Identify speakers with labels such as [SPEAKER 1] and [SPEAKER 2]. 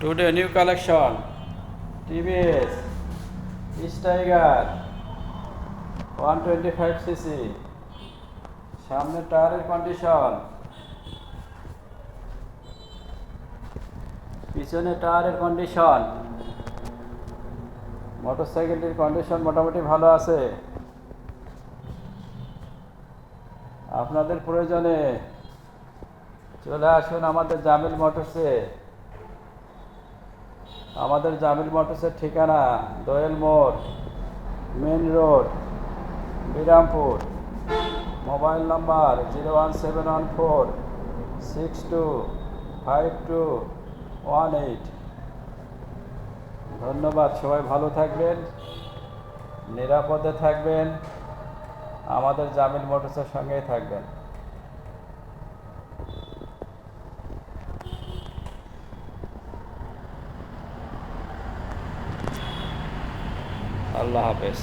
[SPEAKER 1] Today new collection TVS Tiger 125cc সামনে টায়ারের condition, পিছনে টায়ারের কন্ডিশন, মোটরসাইকেলটির কন্ডিশন মোটামুটি ভালো আছে। আপনাদের প্রয়োজনে চলে আসুন আমাদের জামিল মোটরসে। আমাদের জামিল মোটরসের ঠিকানা Doyel Mor, main road, Birampur. Mobile number 01714625218। ধন্যবাদ। সবাই ভালো থাকবেন, নিরাপদে থাকবেন, আমাদের জামিল মোটরসের সঙ্গেই থাকবেন। আল্লাহ হাফেজ।